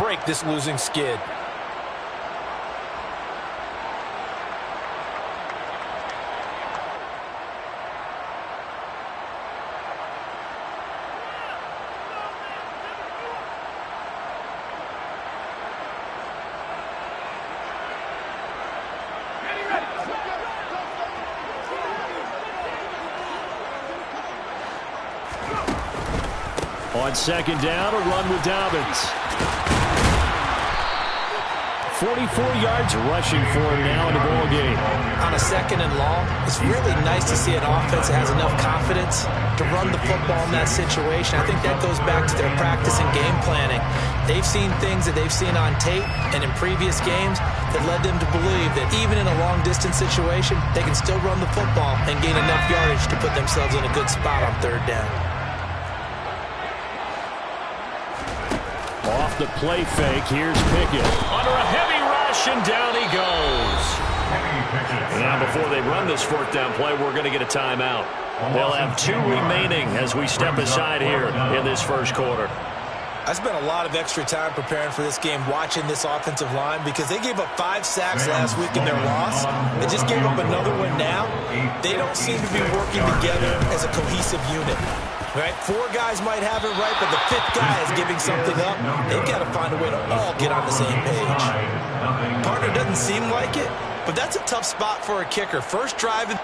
break this losing skid. On second down, a run with Dobbins. 44 yards rushing for him now in the ball game. On a second and long, it's really nice to see an offense that has enough confidence to run the football in that situation. I think that goes back to their practice and game planning. They've seen things that they've seen on tape and in previous games that led them to believe that even in a long-distance situation, they can still run the football and gain enough yardage to put themselves in a good spot on third down. Off the play fake, here's Pickett. Under a heavy rush, and down he goes. Now, before they run this fourth down play, we're going to get a timeout. They'll have 2 remaining as we step aside here in this first quarter. I spent a lot of extra time preparing for this game watching this offensive line because they gave up 5 sacks last week in their loss. They just gave up another one now. They don't seem to be working together as a cohesive unit. Right? 4 guys might have it right, but the 5th guy is giving something up. They've got to find a way to all get on the same page. Partner doesn't seem like it, but that's a tough spot for a kicker. First drive.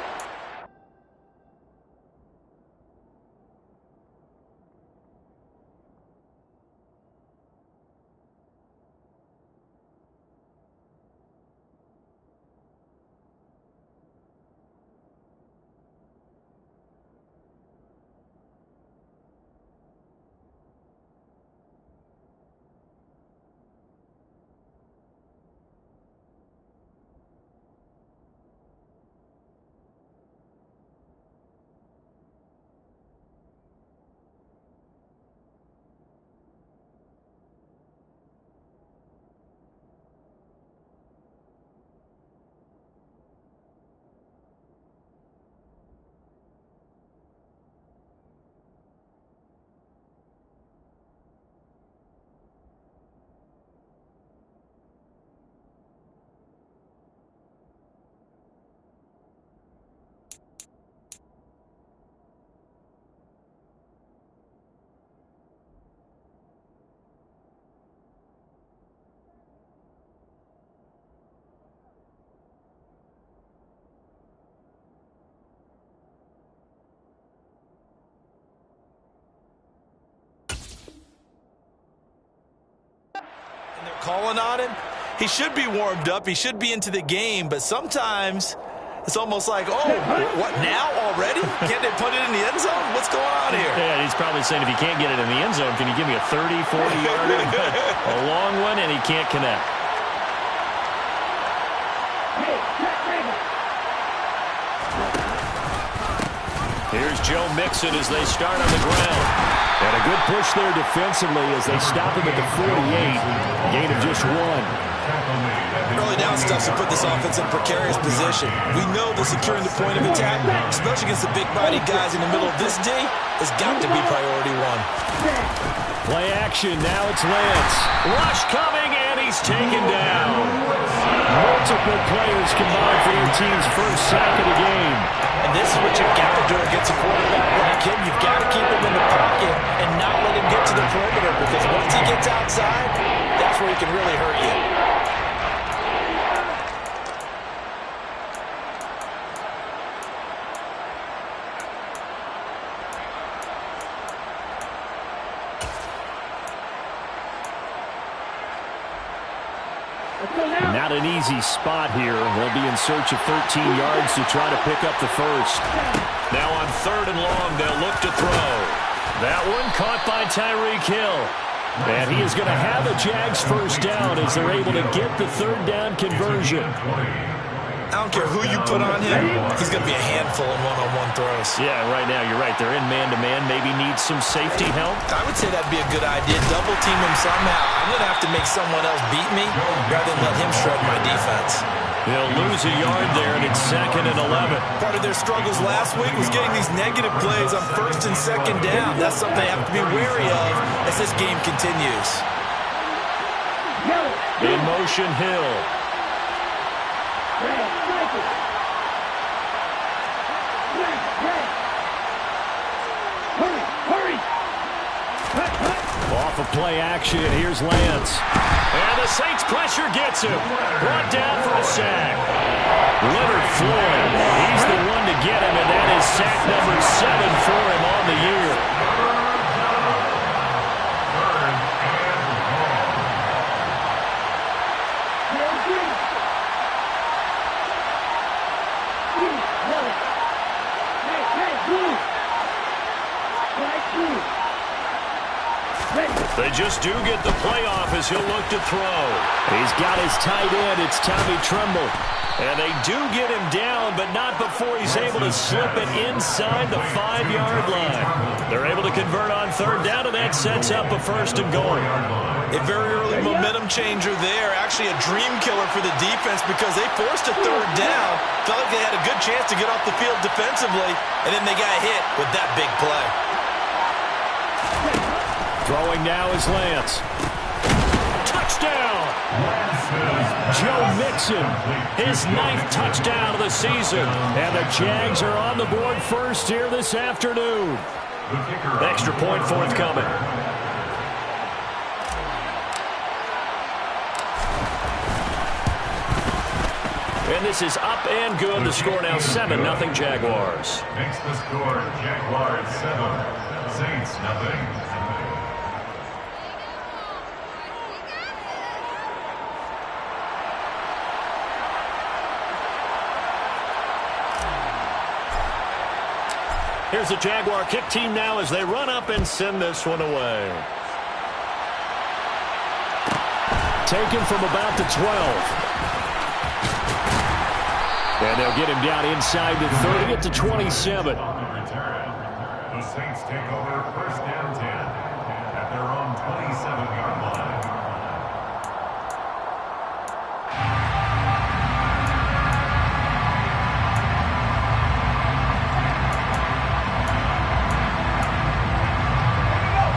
Calling on him, he should be warmed up, he should be into the game, but sometimes it's almost like, oh, what now already? Can't they put it in the end zone? What's going on here? Yeah, he's probably saying if you can't get it in the end zone, can you give me a 30, 40-yarder? A long one, and he can't connect. Here's Joe Mixon as they start on the ground. And a good push there defensively as they stop him at the 48. Gain of just 1. Early down stuff to put this offense in a precarious position. We know that securing the point of attack, especially against the big-bodied guys in the middle of this D, has got to be priority 1. Play action. Now it's Lance. Rush coming, and he's taken down. Multiple players combined for their team's first sack of the game. And this is what you've got to do against a quarterback like him. You've got to keep him in the pocket and not let him get to the perimeter, because once he gets outside, that's where he can really hurt you. Not an easy spot here. They'll be in search of 13 yards to try to pick up the first. Now on 3rd and long, they'll look to throw. That one caught by Tyreek Hill. And he is going to have a Jags first down as they're able to get the 3rd down conversion. I don't care who you put on him, he's going to be a handful in one-on-one throws. Yeah, right now, you're right. They're in man-to-man. Maybe need some safety help. I would say that'd be a good idea. Double team him somehow. I'm going to have to make someone else beat me rather than let him shred my defense. They'll lose a yard there, and it's 2nd and 11. Part of their struggles last week was getting these negative plays on 1st and 2nd down. That's something they have to be wary of as this game continues. In motion, Hill. Off of play action, here's Lance. And the Saints pressure gets him. Brought down for a sack. Leonard Floyd, he's the one to get him, and that is sack number 7 for him on the year. They just do get the playoff as he'll look to throw. He's got his tight end. It's Tommy Tremble. And they do get him down, but not before he's able to slip it inside the 5-yard line. They're able to convert on third down, and that sets up a first and goal. A very early momentum changer there. Actually a dream killer for the defense because they forced a third down. Felt like they had a good chance to get off the field defensively, and then they got hit with that big play. Throwing now is Lance. Touchdown! Joe Mixon, his 9th touchdown of the season. And the Jags are on the board first here this afternoon. Extra point forthcoming. And this is up and good. The score now 7-0 Jaguars. Makes the score Jaguars 7, Saints 0. Here's the Jaguar kick team now as they run up and send this one away. Taken from about the 12. And they'll get him down inside the 30 at the 27. The Saints take over first down 10 at their own 27-yard line.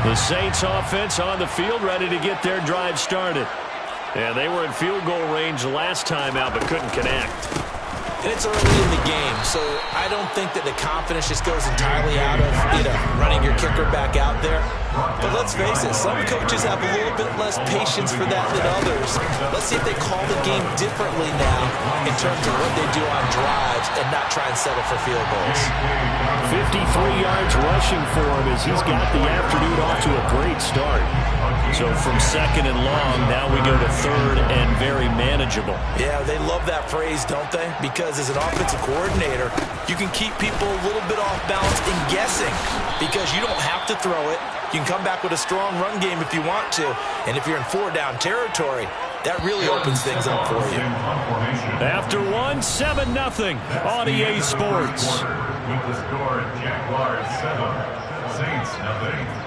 The Saints offense on the field ready to get their drive started. And they were in field goal range last time out but couldn't connect. And it's early in the game, so I don't think that the confidence just goes entirely out of, running your kicker back out there. But let's face it, some coaches have a little bit less patience for that than others. Let's see if they call the game differently now in terms of what they do on drives and not try and settle for field goals. 53 yards rushing for him as he's got the afternoon off to a great start. So from second and long, now we go to third and very manageable. Yeah, they love that phrase, don't they? Because as an offensive coordinator, you can keep people a little bit off balance and guessing because you don't have to throw it. You can come back with a strong run game if you want to. And if you're in 4-down territory, that really opens things up for you. After one, 7-0 on EA Sports. With the score, Jaguars 7, Saints 0.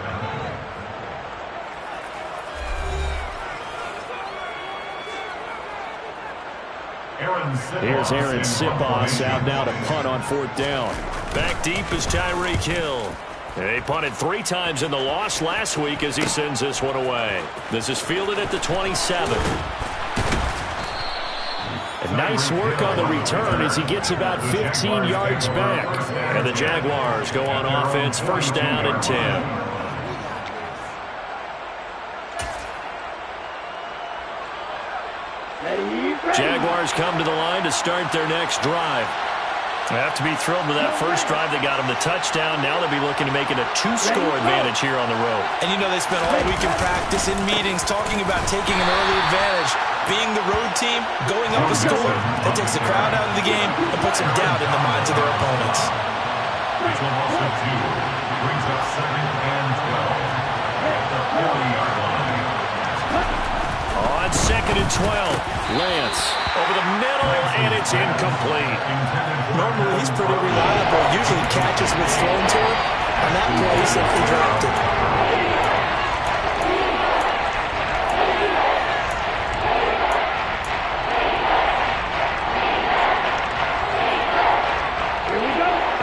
Here's Aaron Sipos out now to punt on fourth down. Back deep is Tyreek Hill. They punted 3 times in the loss last week as he sends this one away. This is fielded at the 27. And nice work on the return as he gets about 15 yards back. And the Jaguars go on offense, first down and 10. Jaguars come to the line to start their next drive. They have to be thrilled with that first drive that got them the touchdown. Now they'll be looking to make it a 2-score advantage here on the road. And they spent all week in practice, in meetings, talking about taking an early advantage. Being the road team, going up a score, that takes the crowd out of the game and puts some doubt in the minds of their opponents. Brings up second and 12 at the 40-yard line. On second and 12, Lance over the middle, and it's incomplete. Normally, he's pretty reliable. Usually catches what's thrown to him. On that play, he simply dropped it.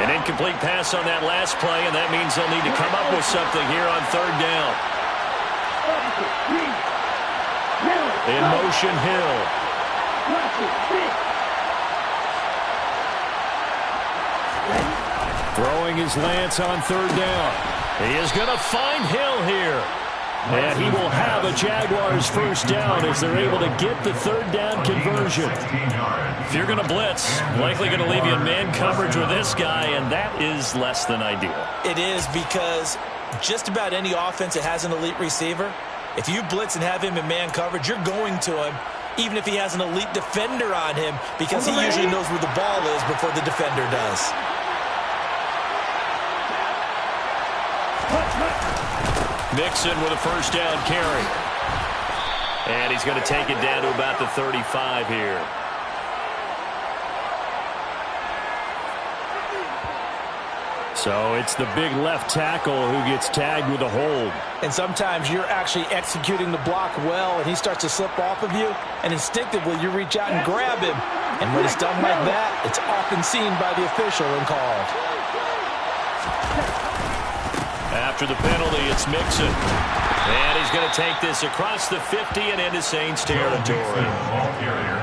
An incomplete pass on that last play, and that means they'll need to come up with something here on third down. In motion, Hill. Throwing his lance on third down. He is going to find Hill here. And he will have a Jaguars first down as they're able to get the third down conversion. If you're going to blitz, likely going to leave you in man coverage with this guy, and that is less than ideal. It is, because just about any offense that has an elite receiver, if you blitz and have him in man coverage, you're going to him, even if he has an elite defender on him, because he usually knows where the ball is before the defender does. Mixon with a first down carry. And he's going to take it down to about the 35 here. So it's the big left tackle who gets tagged with a hold. And sometimes you're actually executing the block well, and he starts to slip off of you, and instinctively you reach out and grab him. And when it's done like that, it's often seen by the official and called. After the penalty, it's Mixon. And he's going to take this across the 50 and into Saints territory.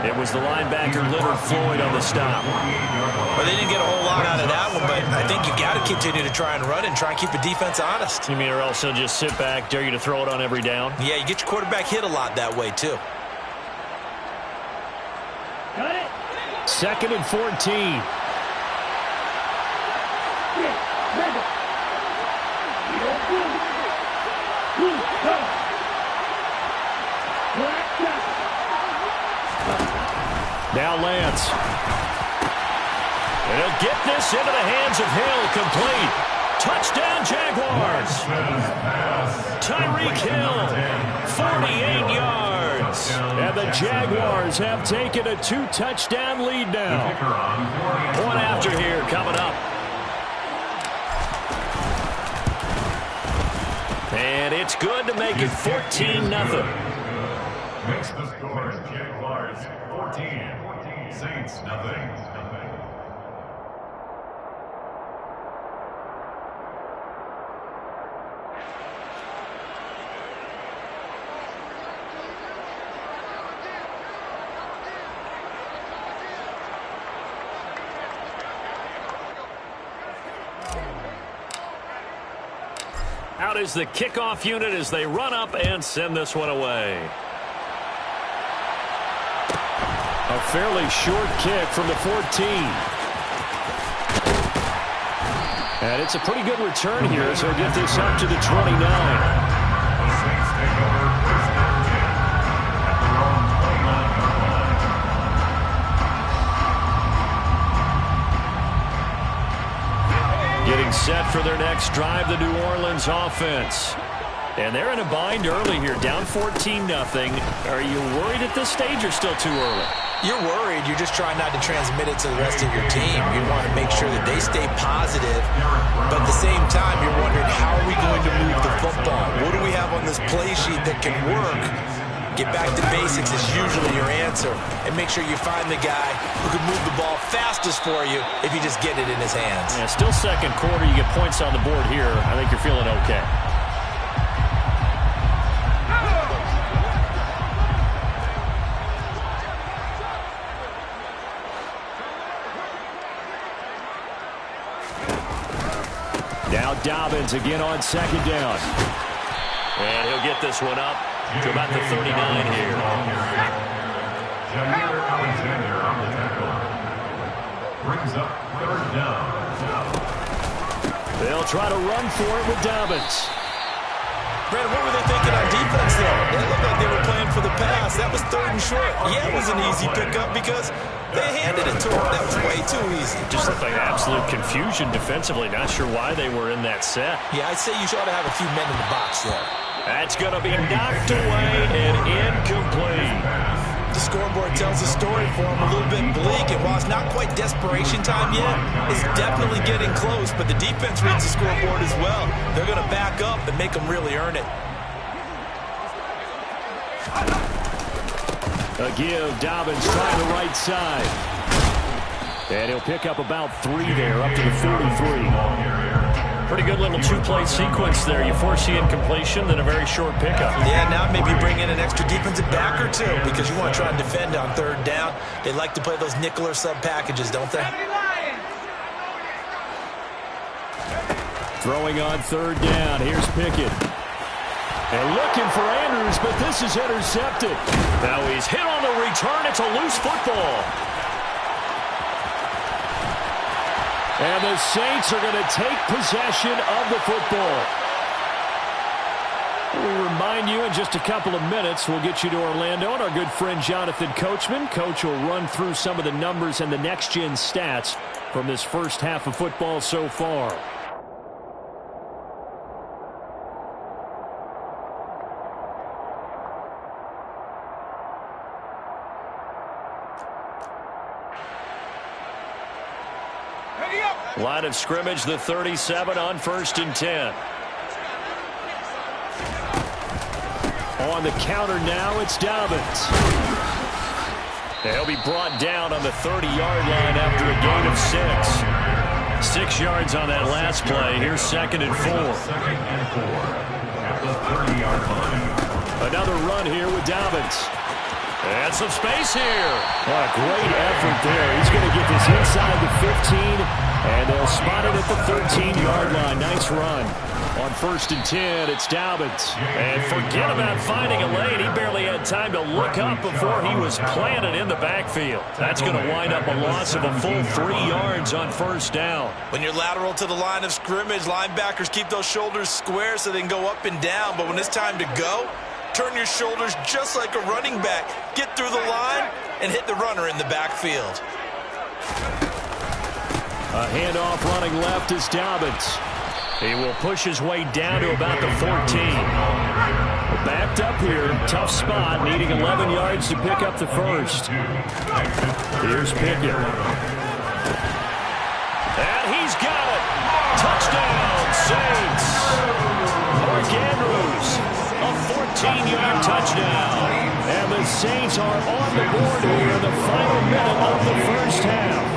It was the linebacker, Leonard Floyd, on the stop. Well, they didn't get a whole lot out of that one, but I think you got to continue to try and run and try and keep the defense honest. You mean, or else he'll just sit back, dare you to throw it on every down? Yeah, you get your quarterback hit a lot that way, too. Got it. 2nd and 14. Now Lance. And he'll get this into the hands of Hill, complete. Touchdown, Jaguars. Tyreek Hill, 48 yards. And the Jaguars have taken a 2-touchdown lead now. Point after here coming up. And it's good to make it 14-0. Makes the score. Jaguars 14. Saints nothing. Out is the kickoff unit as they run up and send this one away. A fairly short kick from the 14. And it's a pretty good return here, so he'll get this up to the 29. The Saints take over first down 10 at their own 29-yard line. Getting set for their next drive, the New Orleans offense. And they're in a bind early here, down 14-0. Are you worried at this stage or still too early? You're worried. You're just trying not to transmit it to the rest of your team. You want to make sure that they stay positive, but at the same time, you're wondering, how are we going to move the football? What do we have on this play sheet that can work? Get back to basics is usually your answer, and make sure you find the guy who can move the ball fastest for you if you just get it in his hands. Yeah, still second quarter. You get points on the board here. I think you're feeling okay. Now Dobbins again on second down. And he'll get this one up to about the 39 here. Jameer Alexander on the tackle. Brings up third down. They'll try to run for it with Dobbins. Brad, what were they thinking on defense, though? It looked like they were playing for the pass. That was 3rd and short. Yeah, it was an easy pickup because they handed it to him. That was way too easy. Just looked like absolute confusion defensively. Not sure why they were in that set. Yeah, I'd say you ought to have a few men in the box there. That's going to be knocked away and incomplete. The scoreboard tells a story for him, a little bit bleak, and while it's not quite desperation time yet, it's definitely getting close, but the defense reads the scoreboard as well. They're going to back up and make them really earn it. A give, Dobbins trying the right side. And he'll pick up about 3 there, up to the 43. Pretty good little two-play sequence there. You force the incompletion, then a very short pickup. Yeah, now maybe bring in an extra defensive back or two because you want to try and defend on third down. They like to play those nickel or sub packages, don't they? Throwing on third down. Here's Pickett. And looking for Andrews, but this is intercepted. Now he's hit on the return. It's a loose football. And the Saints are going to take possession of the football. We remind you in just a couple of minutes, we'll get you to Orlando and our good friend Jonathan Coachman. Coach will run through some of the numbers and the next-gen stats from this first half of football so far. Line of scrimmage, the 37 on 1st and 10. On the counter now, it's Dobbins. He'll be brought down on the 30-yard line after a gain of 6. 6 yards on that last play. Here's 2nd and 4. At the 30-yard line. Another run here with Dobbins. And some space here. What a great effort there. He's going to get this inside the 15, and they'll spot it at the 13-yard line. Nice run. On 1st and 10, it's Dobbins. And forget about finding a lane. He barely had time to look up before he was planted in the backfield. That's going to wind up a loss of a full 3 yards on 1st down. When you're lateral to the line of scrimmage, linebackers keep those shoulders square so they can go up and down. But when it's time to go, turn your shoulders just like a running back. Get through the line and hit the runner in the backfield. A handoff running left is Dobbins. He will push his way down to about the 14. Backed up here, tough spot, needing 11 yards to pick up the first. Here's Pickett. And he's got it. Touchdown, Saints. Mark Andrews, a 14-yard touchdown. And the Saints are on the board here in the final minute of the first half.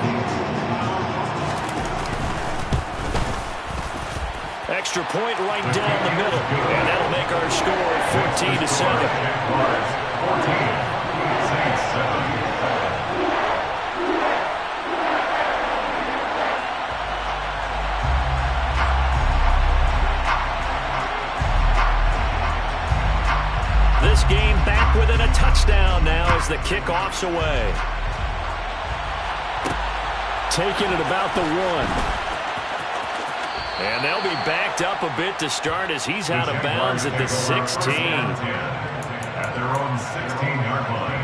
Extra point right down the middle, and that'll make our score 14-7. This game back within a touchdown now as the kickoff's away. Taking it about the 1. And they'll be backed up a bit to start as he's out of bounds at the 16. At their own 16-yard line.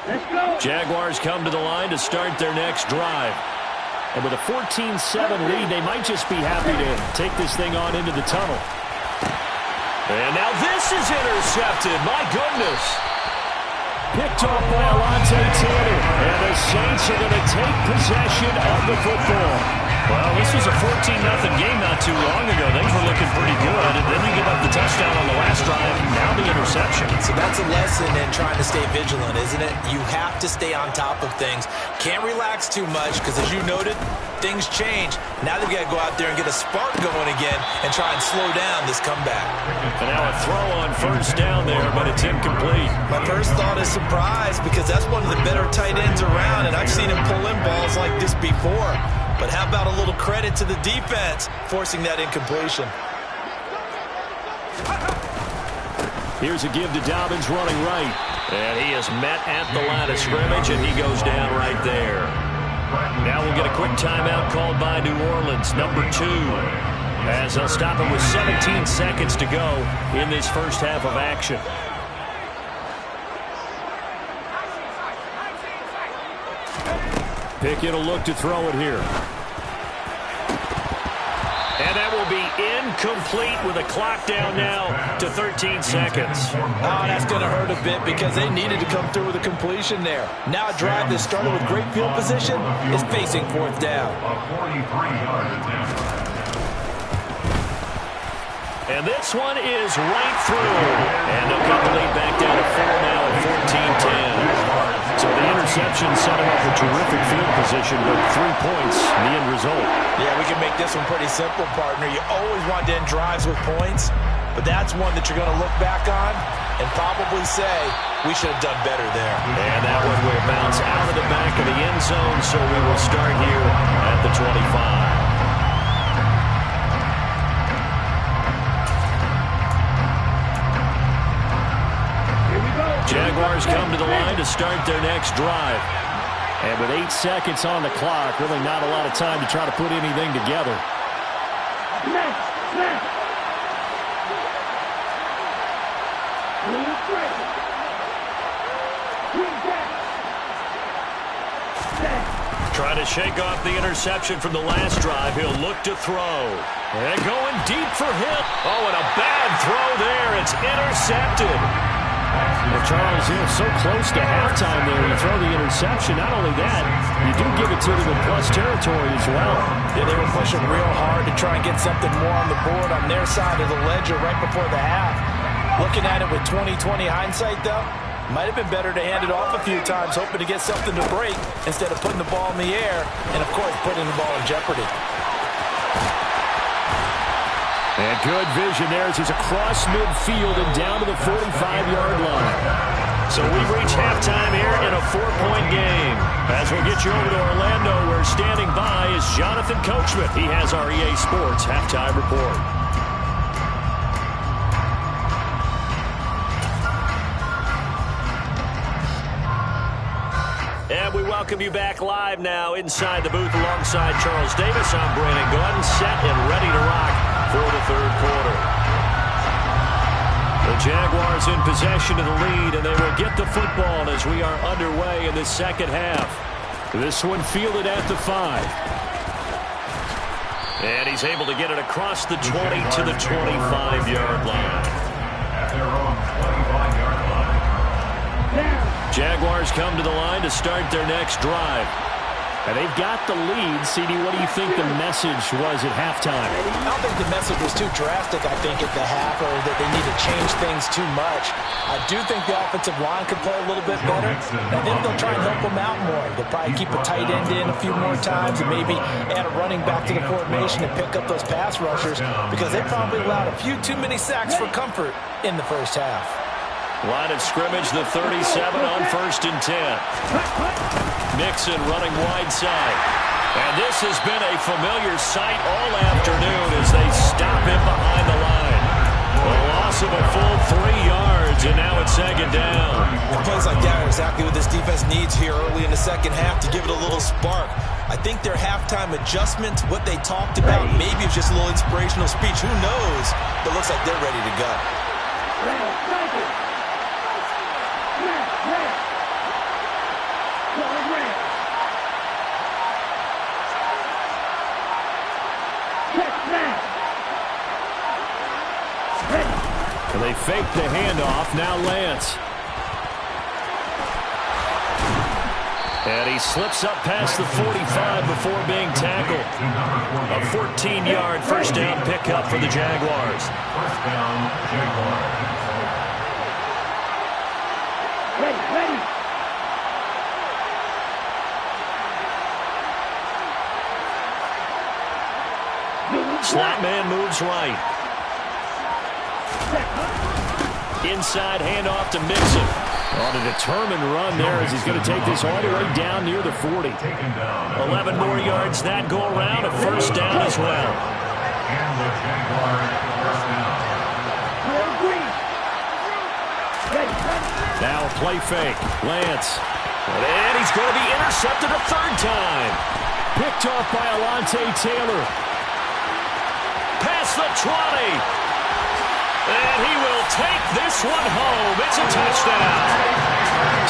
Let's go. Jaguars come to the line to start their next drive. And with a 14-7 lead, they might just be happy to take this thing on into the tunnel. And now this is intercepted. My goodness. Picked off by Alontae Tanner. And the Saints are going to take possession of the football. Well, this was a 14-0 game not too long ago. Things were looking pretty good. And then you give up the touchdown on the last drive. Now the interception. So that's a lesson in trying to stay vigilant, isn't it? You have to stay on top of things. Can't relax too much because, as you noted, things change. Now they've got to go out there and get a spark going again and try and slow down this comeback. And now a throw on 1st down there, but it's incomplete. My first thought is surprise because that's one of the better tight ends around, and I've seen him pull in balls like this before. But how about a little credit to the defense forcing that incompletion? Here's a give to Dobbins running right. And he is met at the line of scrimmage, and he goes down right there. Now we'll get a quick timeout called by New Orleans, number 2. As they'll stop it with 17 seconds to go in this first half of action. Pickett will look to throw it here. And that will be incomplete with a clock down now to 13 seconds. Oh, that's going to hurt a bit because they needed to come through with a completion there. Now a drive that started with great field position is facing 4th down. A 43-yard attempt. And this one is right through. And they'll cut the lead back down to 4 now at 14-10. So the interception set him up a terrific field position with 3 points, the end result. Yeah, we can make this one pretty simple, partner. You always want to end drives with points, but that's one that you're going to look back on and probably say, we should have done better there. And that one will bounce out of the back of the end zone, so we will start here at the 25. Jaguars come to the line to start their next drive. And with 8 seconds on the clock, really not a lot of time to try to put anything together. Trying to shake off the interception from the last drive. He'll look to throw. And going deep for him. Oh, and a bad throw there. It's intercepted. Well, Charles, so close to halftime there. You throw the interception. Not only that, you do give it to them in plus territory as well. Yeah, they were pushing real hard to try and get something more on the board on their side of the ledger right before the half. Looking at it with 20/20 hindsight, though, might have been better to hand it off a few times, hoping to get something to break instead of putting the ball in the air and, of course, putting the ball in jeopardy. And good vision there as he's across midfield and down to the 45-yard line. So we reach halftime here in a 4-point game. As we'll get you over to Orlando, where standing by is Jonathan Coachman. He has our EA Sports halftime report. And we welcome you back live now inside the booth alongside Charles Davis. I'm Brandon Gordon, set and ready to rock for the third quarter. The Jaguars in possession of the lead, and they will get the football as we are underway in the second half. This one fielded at the 5. And he's able to get it across the 20 to the 25-yard line. At their own 25-yard line. Jaguars come to the line to start their next drive. And they've got the lead. CD, what do you think the message was at halftime? I don't think the message was too drastic, I think, at the half, or that they need to change things too much. I do think the offensive line could play a little bit better. I think they'll try and help them out more. They'll probably keep a tight end in a few more times and maybe add a running back to the formation and pick up those pass rushers, because they probably allowed a few too many sacks for comfort in the first half. Line of scrimmage, the 37 on 1st and 10. Nixon running wide side. And this has been a familiar sight all afternoon as they stop him behind the line. A loss of a full 3 yards, and now it's second down. And plays like that are exactly what this defense needs here early in the second half to give it a little spark. I think their halftime adjustments, what they talked about, maybe it's just a little inspirational speech. Who knows? But it looks like they're ready to go. And they fake the handoff. Now Lance. And he slips up past the 45 before being tackled. A 14-yard first down pickup for the Jaguars. First down, Jaguars. Ready. Slot man moves right. Inside handoff to Mixon. On a determined run there as he's going to take this all the way down near the 40. 11 more yards that go around. A first down as well. And the Jaguars first down. Now a play fake. Lance. And he's going to be intercepted a third time. Picked off by Alontae Taylor. Past the 20. And he will take this one home. It's a touchdown.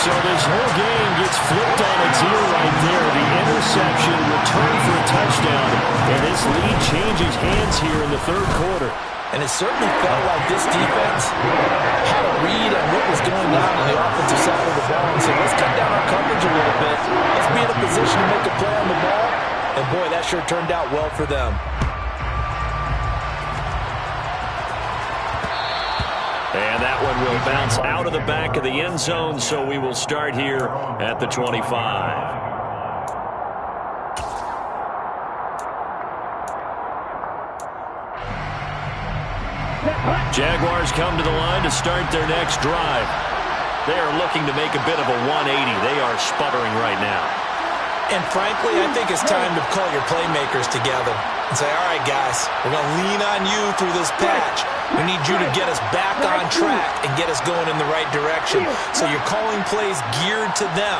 So this whole game gets flipped on its ear right there. The interception, return for a touchdown. And this lead changes hands here in the third quarter. And it certainly felt like this defense had a read on what was going on in the offensive side of the ball and said, let's cut down our coverage a little bit. Let's be in a position to make a play on the ball. And boy, that sure turned out well for them. And that one will bounce out of the back of the end zone, so we will start here at the 25. Jaguars come to the line to start their next drive. They are looking to make a bit of a 180. They are sputtering right now. And frankly, I think it's time to call your playmakers together and say, all right, guys, we're going to lean on you through this patch. We need you to get us back on track and get us going in the right direction. So you're calling plays geared to them.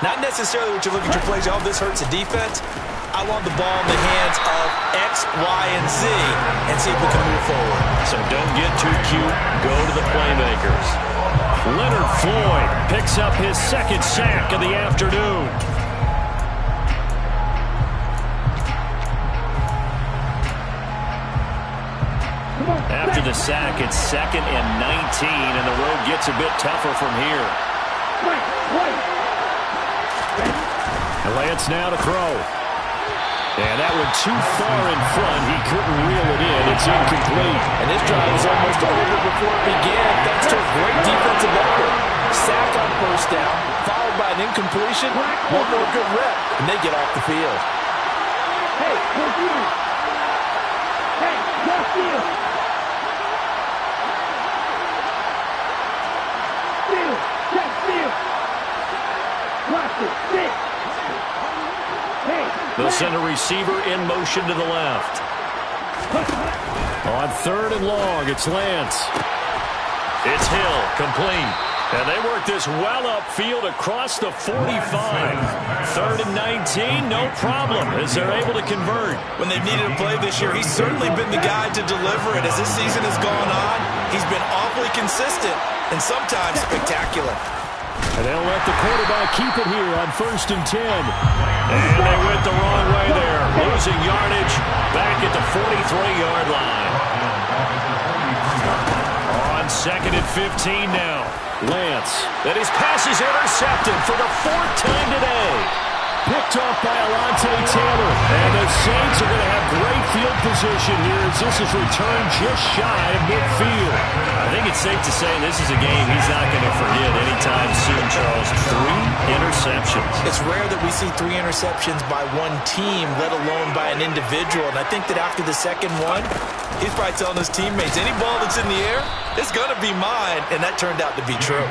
Not necessarily what you look at your plays, oh, this hurts the defense. I want the ball in the hands of X, Y, and Z and see if we can move forward. So don't get too cute. Go to the playmakers. Leonard Floyd picks up his second sack of the afternoon. After the sack, it's 2nd and 19, and the road gets a bit tougher from here. And Lance now to throw. And that one too far in front. He couldn't reel it in. It's incomplete. And this drive was almost over before it began, thanks to a great defensive effort. Sack on first down, followed by an incompletion, one more good rep, and they get off the field. Hey, what's you? Hey, what's you? Steal, check, steal. Watch it, sit. They'll send a receiver in motion to the left. On 3rd and long, it's Lance. It's Hill, complete. And they work this well upfield across the 45. 3rd and 19, no problem, as they're able to convert. When they've needed a play this year, he's certainly been the guy to deliver it. As this season has gone on, he's been awfully consistent and sometimes spectacular. And they'll let the quarterback keep it here on 1st and 10. And they went the wrong way there. Losing yardage back at the 43-yard line. On 2nd and 15 now. Lance. And his pass is intercepted for the 4th time today. Picked off by Alontae Taylor. And the Saints are going to have great field position here as this is returned just shy of midfield. I think it's safe to say this is a game he's not going to forget anytime soon, Charles. 3 interceptions. It's rare that we see 3 interceptions by one team, let alone by an individual. And I think that after the second one, he's probably telling his teammates, any ball that's in the air, it's going to be mine. And that turned out to be true.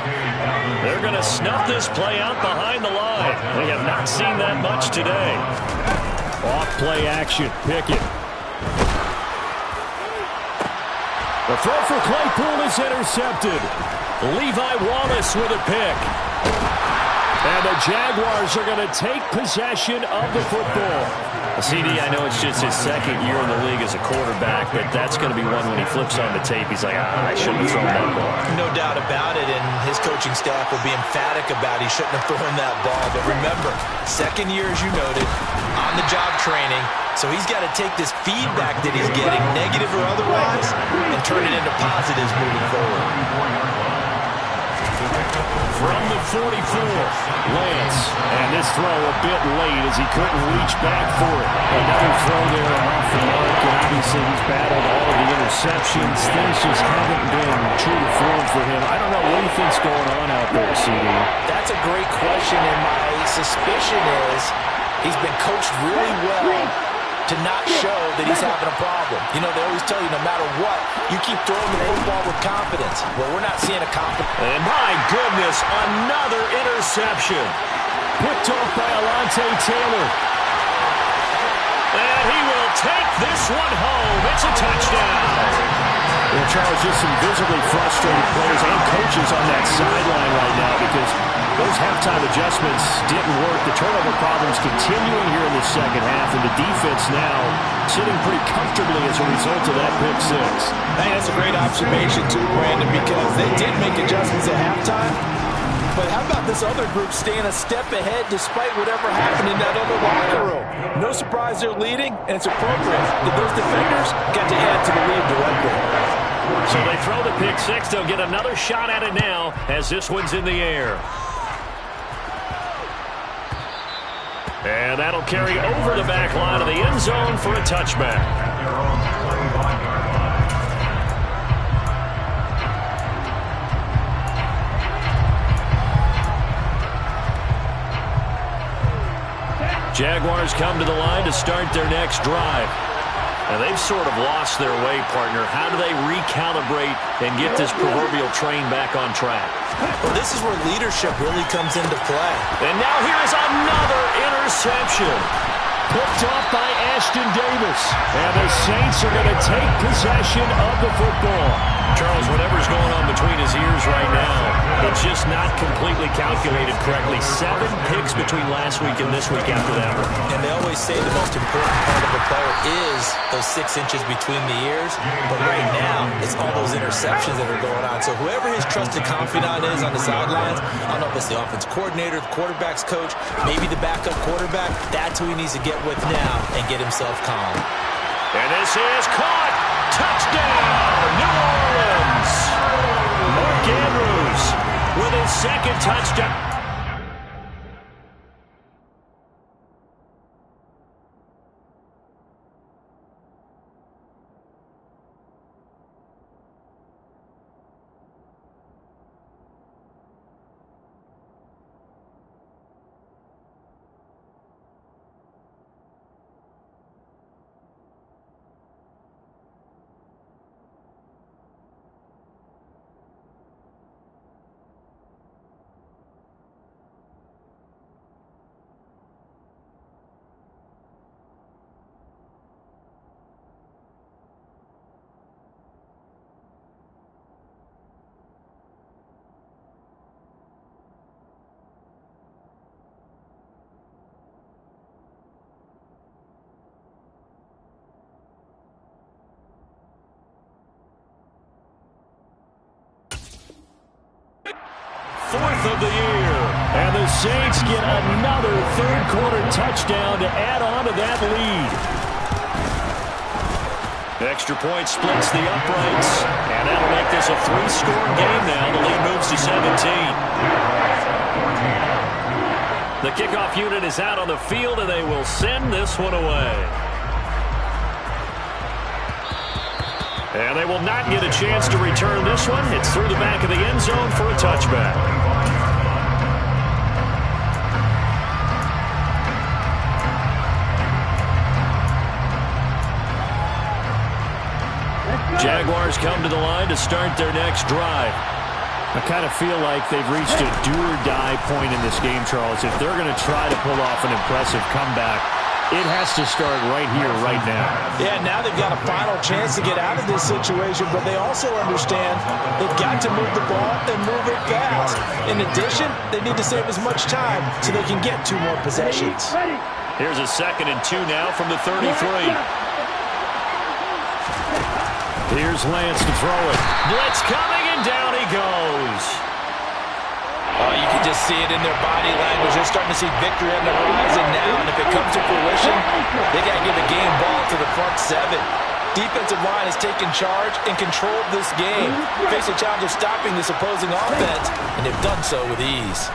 They're going to snuff this play out behind the line. We have not seen that much today. Off play action. Pickett. The throw for Claypool is intercepted. Levi Wallace with a pick. And the Jaguars are going to take possession of the football. CD, I know it's just his 2nd year in the league as a quarterback, but that's going to be one when he flips on the tape. He's like, I shouldn't have thrown that ball. No doubt about it, and his coaching staff will be emphatic about he shouldn't have thrown that ball. But remember, 2nd year, as you noted, on-the-job training, so he's got to take this feedback that he's getting, negative or otherwise, and turn it into positives moving forward. From the 44, Lance. And this throw a bit late as he couldn't reach back for it. Another throw there off the mark, and obviously he's battled all of the interceptions. Things just haven't been true to form for him. I don't know what he thinks going on out there, CD. That's a great question, and my suspicion is he's been coached really well to not show that he's having a problem. You know, they always tell you no matter what, you keep throwing the football with confidence. Well, we're not seeing a confidence. And my goodness, another interception. Picked off by Alontae Taylor. And he will take this one home. It's a touchdown. Well, Charles, just some visibly frustrated players and coaches on that sideline right now because those halftime adjustments didn't work. The turnover problems continuing here in the second half, and the defense now sitting pretty comfortably as a result of that pick 6. I think that's a great observation too, Brandon, because they did make adjustments at halftime. But how about this other group staying a step ahead despite whatever happened in that other locker room? No surprise they're leading, and it's appropriate that those defenders got to add to the lead directly. So they throw the pick 6. They'll get another shot at it now as this one's in the air. And that'll carry over the back line of the end zone for a touchback. Jaguars come to the line to start their next drive. And they've sort of lost their way, partner. How do they recalibrate and get this proverbial train back on track? Well, this is where leadership really comes into play. And now here's another interception. Picked off by Ashton Davis. And the Saints are going to take possession of the football. Charles, whatever's going on between his ears right now, it's just not completely calculated correctly. 7 picks between last week and this week after that one. And they always say the most important part of a player is those 6 inches between the ears. But right now, it's all those interceptions that are going on. So whoever his trusted confidant is on the sidelines, I don't know if it's the offense coordinator, the quarterback's coach, maybe the backup quarterback, that's who he needs to get with now and get himself calm. And this is caught. Touchdown, New Orleans. Mark Andrews with his second touchdown. Fourth of the year. And the Saints get another third-quarter touchdown to add on to that lead. The extra point splits the uprights. And that'll make this a 3-score game now. The lead moves to 17. The kickoff unit is out on the field, and they will send this one away. And they will not get a chance to return this one. It's through the back of the end zone for a touchback. Jaguars come to the line to start their next drive. I kind of feel like they've reached a do-or-die point in this game, Charles. If they're going to try to pull off an impressive comeback, it has to start right here, right now. Yeah, now they've got a final chance to get out of this situation, but they also understand they've got to move the ball and move it fast. In addition, they need to save as much time so they can get 2 more possessions. Here's a 2nd and 2 now from the 33. Here's Lance to throw it. Blitz coming, and down he goes. Oh, you can just see it in their body language. They're starting to see victory on the horizon now, and if it comes to fruition, they got to give the game ball to the front 7. Defensive line has taken charge and control of this game. Face a challenge of stopping this opposing offense, and they've done so with ease.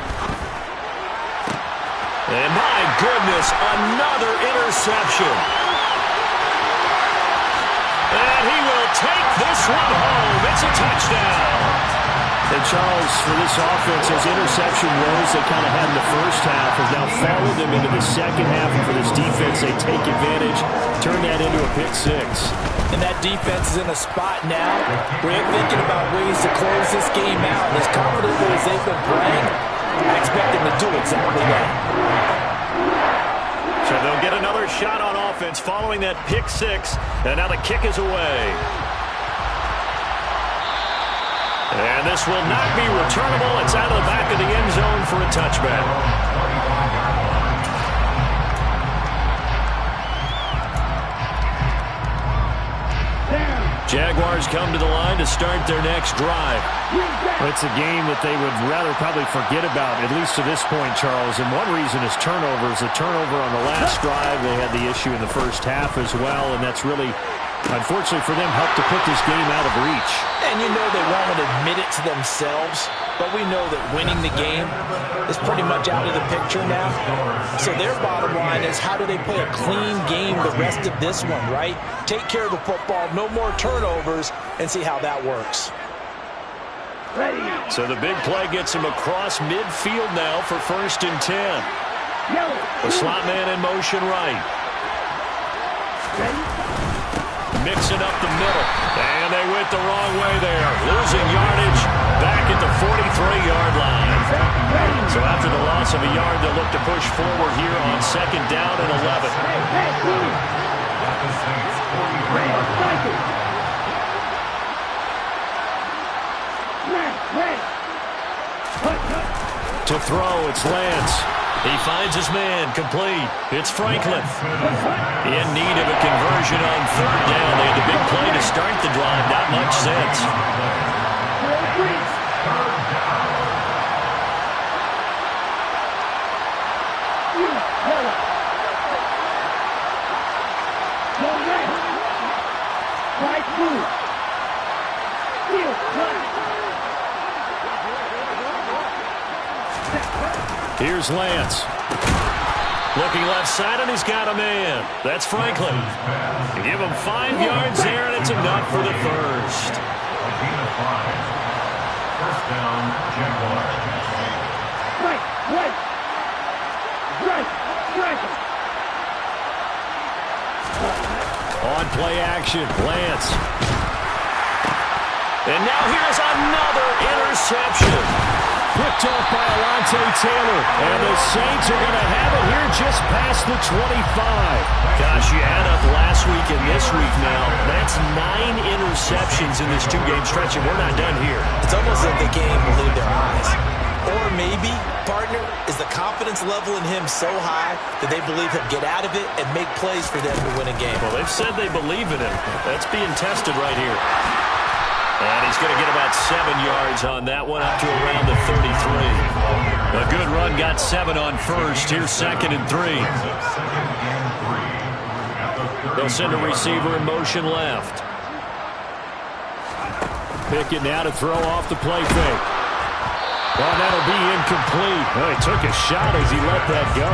And my goodness, another interception. And he will take this one home. It's a touchdown. And Charles, for this offense, those interception woes they kind of had in the first half have now followed them into the second half. And for this defense, they take advantage, turn that into a pick 6. And that defense is in a spot now where they're thinking about ways to close this game out. And as confidently as they've been playing, I expect them to do exactly that. So they'll get another shot on offense following that pick 6. And now the kick is away. And this will not be returnable. It's out of the back of the end zone for a touchback. Jaguars come to the line to start their next drive. It's a game that they would rather probably forget about, at least to this point, Charles. And one reason is turnovers. A turnover on the last drive. They had the issue in the first half as well, and that's really, unfortunately for them, helped to put this game out of reach. And you know they won't admit it to themselves, but we know that winning the game is pretty much out of the picture now. So their bottom line is, how do they play a clean game the rest of this one, right? Take care of the football, no more turnovers, and see how that works. So the big play gets him across midfield now for 1st and 10. Yellow. The slot man in motion right. Ready? Mixing up the middle. And they went the wrong way there. Losing yardage back at the 43-yard line. So after the loss of a yard, they'll look to push forward here on 2nd down and 11. Hey, move. Red, cycle. Smash, red. Cut, cut. To throw, it's Lance. He finds his man, complete. It's Franklin. In need of a conversion on 3rd down. They had the big play to start the drive. Not much sense. Here's Lance. Looking left side, and he's got a man. That's Franklin. Give him 5 yards there, and it's enough for the first. First down, Jaguars. Right, right. Right, right. On play action, Lance. And now here's another interception. Picked off by Alontae Taylor. And the Saints are going to have it here just past the 25. Gosh, you add up last week and this week now. That's 9 interceptions in this 2-game stretch, and we're not done here. It's almost like they can't believe their eyes. Or maybe, partner, is the confidence level in him so high that they believe he'll get out of it and make plays for them to win a game. Well, they've said they believe in him. That's being tested right here. And he's going to get about 7 yards on that one, up to around the 33. A good run, got 7 on first. Here's 2nd and 3. They'll send a receiver in motion left. Pickett now to throw off the play fake. Well, that'll be incomplete. Well, he took a shot as he let that go.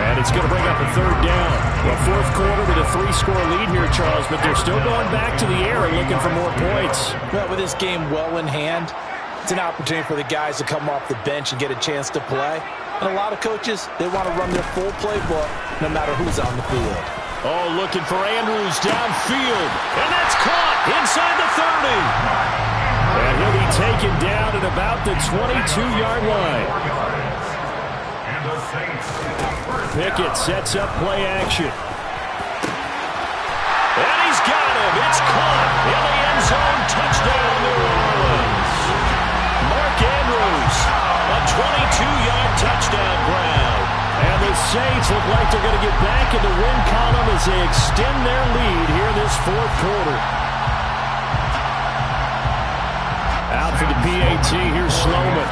And it's going to bring up a 3rd down. Well, 4th quarter with a 3-score lead here, Charles, but they're still going back to the air and looking for more points. Well, with this game well in hand, it's an opportunity for the guys to come off the bench and get a chance to play. And a lot of coaches, they want to run their full playbook no matter who's on the field. Oh, looking for Andrews downfield. And that's caught inside the 30. And he'll be taken down at about the 22-yard line. Pickett sets up play action. And he's got him. It's caught in the end zone. Touchdown, New Orleans. Mark Andrews, a 22-yard touchdown grab. And the Saints look like they're going to get back in the win column as they extend their lead here in this 4th quarter. Out for the PAT, here's Sloman.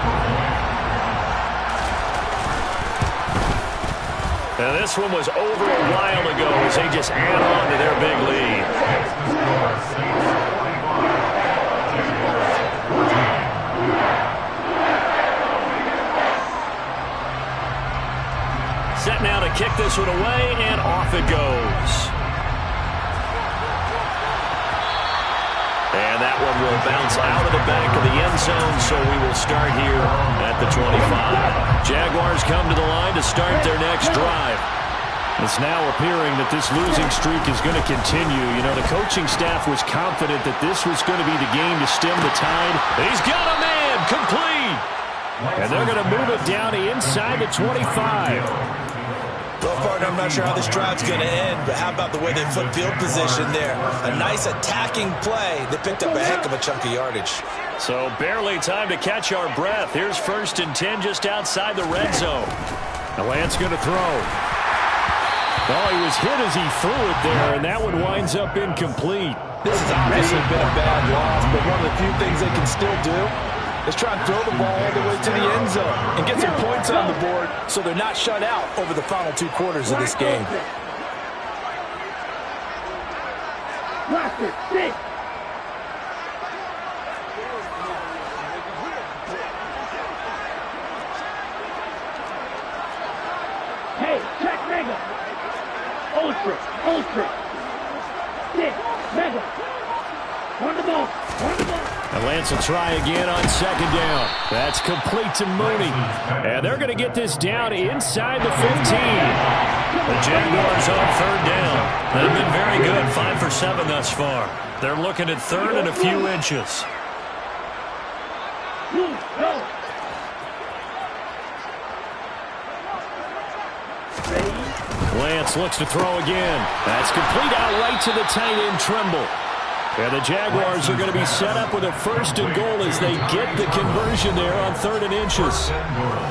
Now this one was over a while ago as they just add on to their big lead. Set now to kick this one away, and off it goes. And that one will bounce out of the back of the end zone, so we will start here at the 25. Jaguars come to the line to start their next drive. It's now appearing that this losing streak is going to continue. You know, the coaching staff was confident that this was going to be the game to stem the tide. He's got a man, complete! And they're going to move it down to inside the 25. Well, partner, I'm not sure how this drive's going to end, but how about the way they flip field position there? A nice attacking play. They picked up a heck of a chunk of yardage. So barely time to catch our breath. Here's 1st and 10 just outside the red zone. The Lance going to throw. Well, he was hit as he threw it there, and that one winds up incomplete. This has obviously been a bad loss, but one of the few things they can still do is try and throw the ball all the way to the end zone and get some points on the board so they're not shut out over the final 2 quarters of this game. Roster, 6. Hey, check mega. Ultra, ultra. 6, mega. On the ball. On the ball. And Lance will try again on second down. That's complete to Mooney. And they're going to get this down inside the 15. The Jaguars on third down. They've been very good, 5 for 7 thus far. They're looking at third and a few inches. Go. Lance looks to throw again. That's complete out right to the tight end, Trimble. And the Jaguars are going to be set up with a first and goal as they get the conversion there on third and inches.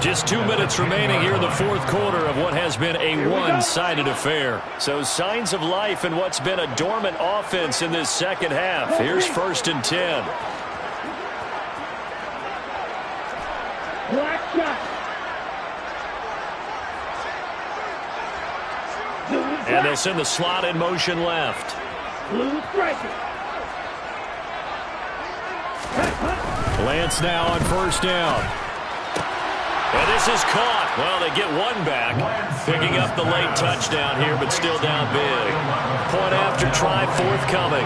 Just 2 minutes remaining here in the fourth quarter of what has been a one-sided affair. So signs of life in what's been a dormant offense in this second half. Here's first and 10. Black shot. And they'll send the slot in motion left. Blue striker. Lance now on first down. And this is caught. Well, they get one back. Picking up the late touchdown here, but still down big. Point after try forthcoming.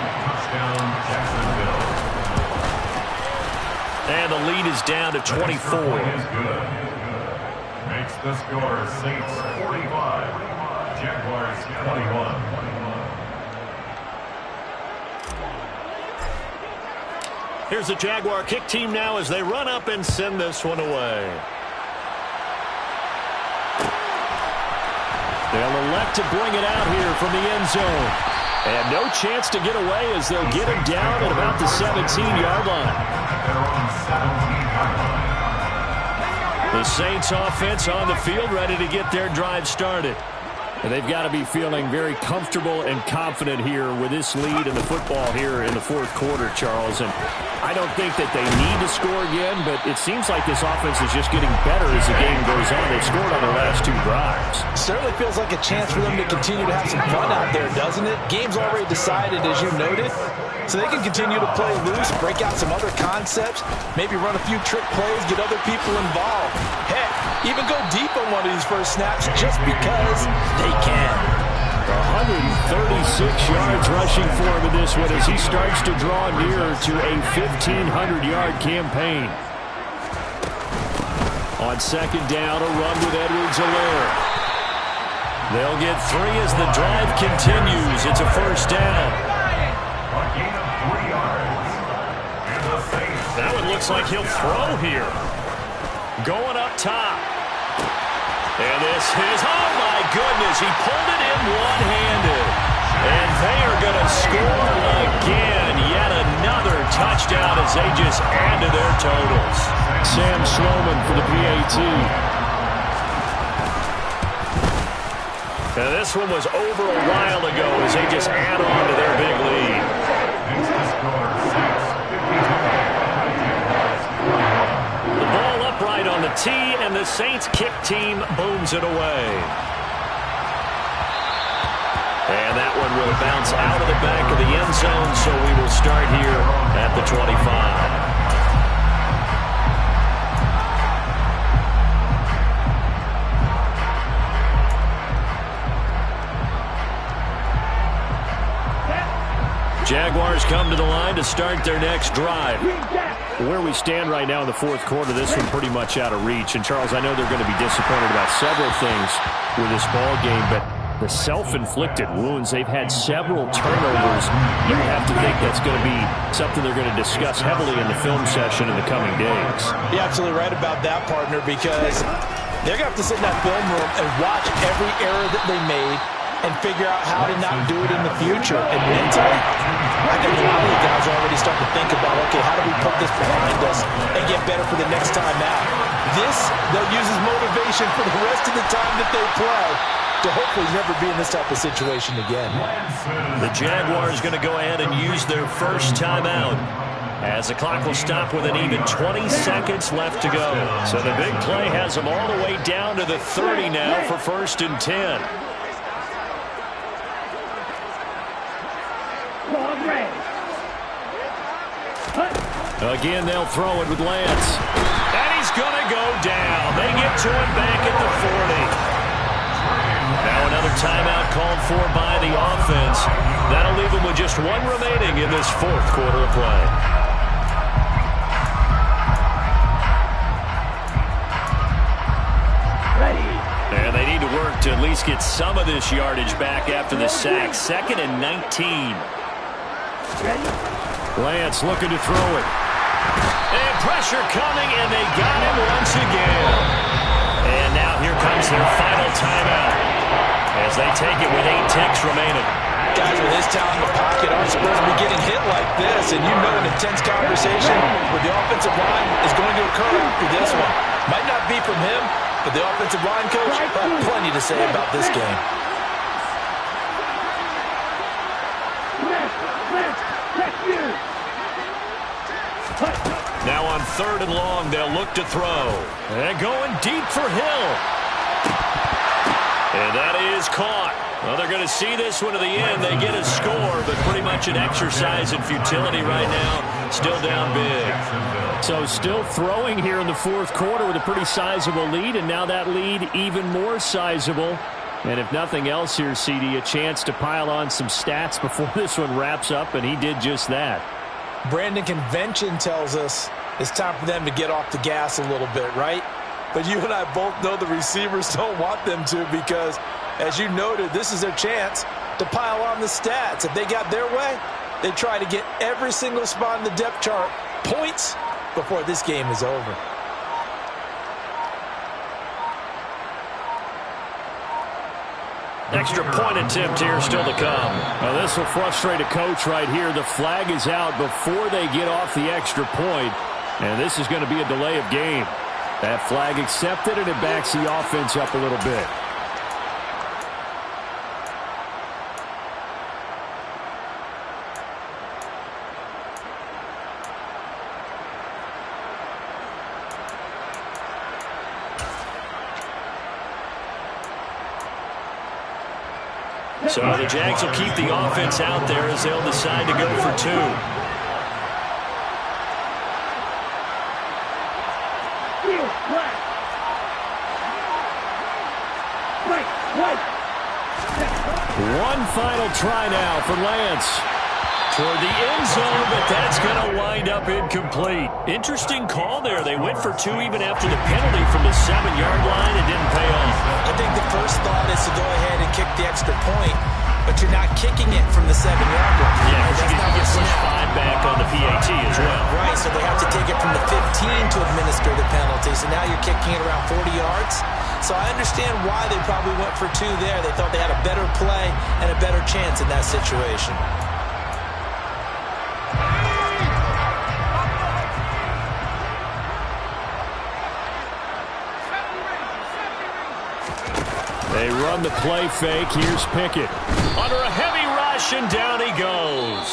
And the lead is down to 24. Makes the score Saints 45. Jaguars 21. Here's the Jaguar kick team now as they run up and send this one away. They'll elect to bring it out here from the end zone. And no chance to get away as they'll get him down at about the 17-yard line. The Saints offense on the field ready to get their drive started. And they've got to be feeling very comfortable and confident here with this lead in the football here in the fourth quarter, Charles. And I don't think that they need to score again, but it seems like this offense is just getting better as the game goes on. They've scored on their last 2 drives. Certainly feels like a chance for them to continue to have some fun out there, doesn't it? Game's already decided, as you noted, so they can continue to play loose, break out some other concepts, maybe run a few trick plays, get other people involved. Heck, even go deep on one of these first snaps just because they can. 136 yards rushing for him in this one as he starts to draw nearer to a 1,500-yard campaign. On second down, a run with Edwards-Helaire. They'll get 3 as the drive continues. It's a first down. That one looks like he'll throw here. Going up top. And this is, oh my goodness, he pulled it in one-handed. And they are going to score again. Yet another touchdown as they just add to their totals. Sam Sloman for the PAT. Now this one was over a while ago as they just add on to their big lead. The ball upright on the tee, and the Saints kick team booms it away. And that one will bounce out of the back of the end zone, so we will start here at the 25. Jaguars come to the line to start their next drive. Where we stand right now in the fourth quarter, this one pretty much out of reach. And, Charles, I know they're going to be disappointed about several things with this ball game, but the self-inflicted wounds, they've had several turnovers. You have to think that's going to be something they're going to discuss heavily in the film session in the coming days. You're absolutely right about that, partner, because they're going to have to sit in that film room and watch every error that they made and figure out how to not do it in the future. And mentally, I think a lot of the guys are already starting to think about, okay, how do we put this behind us and get better for the next time out? This, they'll use as motivation for the rest of the time that they play to hopefully never be in this type of situation again. The Jaguars going to go ahead and use their first timeout, as the clock will stop with an even 20 seconds left to go. So the big play has them all the way down to the 30 now for first and 10. Again, they'll throw it with Lance. And he's going to go down. They get to him back at the 40. Now another timeout called for by the offense. That'll leave them with just one remaining in this fourth quarter of play. And they need to work to at least get some of this yardage back after the sack. 2nd and 19. Lance looking to throw it. And pressure coming, and they got him once again. And now here comes their final timeout as they take it with 8 ticks remaining. Guys with his talent in the pocket aren't supposed to be getting hit like this, and you know an intense conversation with the offensive line is going to occur after this one. Might not be from him, but the offensive line coach had plenty to say about this game. Now on 3rd and long, they'll look to throw. And going deep for Hill. And that is caught. Well, they're going to see this one to the end. They get a score, but pretty much an exercise in futility right now. Still down big. So still throwing here in the fourth quarter with a pretty sizable lead, and now that lead even more sizable. And if nothing else here, CD, a chance to pile on some stats before this one wraps up, and he did just that. Brandon, convention tells us it's time for them to get off the gas a little bit, right? But you and I both know the receivers don't want them to because, as you noted, this is their chance to pile on the stats. If they got their way, they try to get every single spot in the depth chart points before this game is over. Extra point attempt here still to come. Now this will frustrate a coach right here. The flag is out before they get off the extra point, and this is going to be a delay of game. That flag accepted, and it backs the offense up a little bit. So the Jags will keep the offense out there as they'll decide to go for 2. One final try now for Lance. Toward the end zone, but that's going to wind up incomplete. Interesting call there. They went for 2 even after the penalty from the 7-yard line. It didn't pay off. I think the first thought is to go ahead and kick the extra point, but you're not kicking it from the 7-yard line. Yeah, because you can get pushed 5 back on the PAT as well. Right, so they have to take it from the 15 to administer the penalty. So now you're kicking it around 40 yards. So I understand why they probably went for 2 there. They thought they had a better play and a better chance in that situation. They run the play fake. Here's Pickett. Under a heavy rush, and down he goes.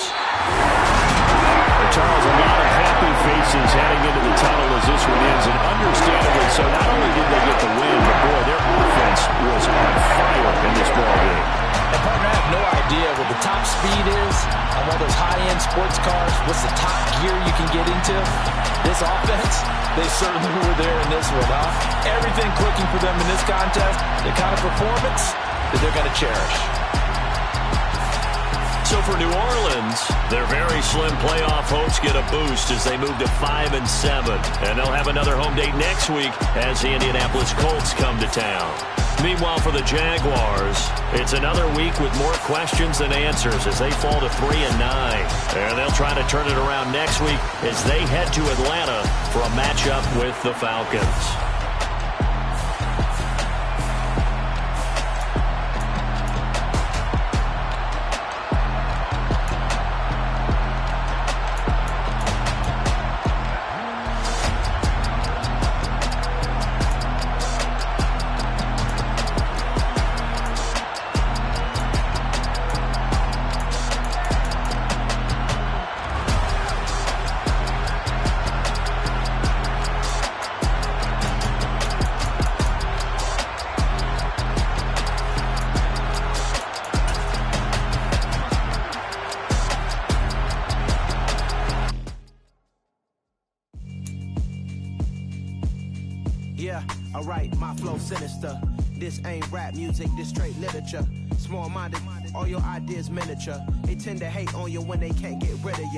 Charles, a lot of happy faces heading into the tunnel as this one ends, and understandably so. Not only did they get the win, but boy, their offense was on fire in this ballgame. And partner, I have no idea what the top speed is on one of those high-end sports cars. What's the top gear you can get into? This offense, they certainly were there in this one, huh? Everything clicking for them in this contest, the kind of performance that they're going to cherish. So for New Orleans, their very slim playoff hopes get a boost as they move to 5-7. And they'll have another home date next week as the Indianapolis Colts come to town. Meanwhile, for the Jaguars, it's another week with more questions than answers as they fall to 3-9. And they'll try to turn it around next week as they head to Atlanta for a matchup with the Falcons. Yeah, alright, my flow sinister. This ain't rap music, this straight literature. Small-minded, all your ideas miniature. They tend to hate on you when they can't get rid of you.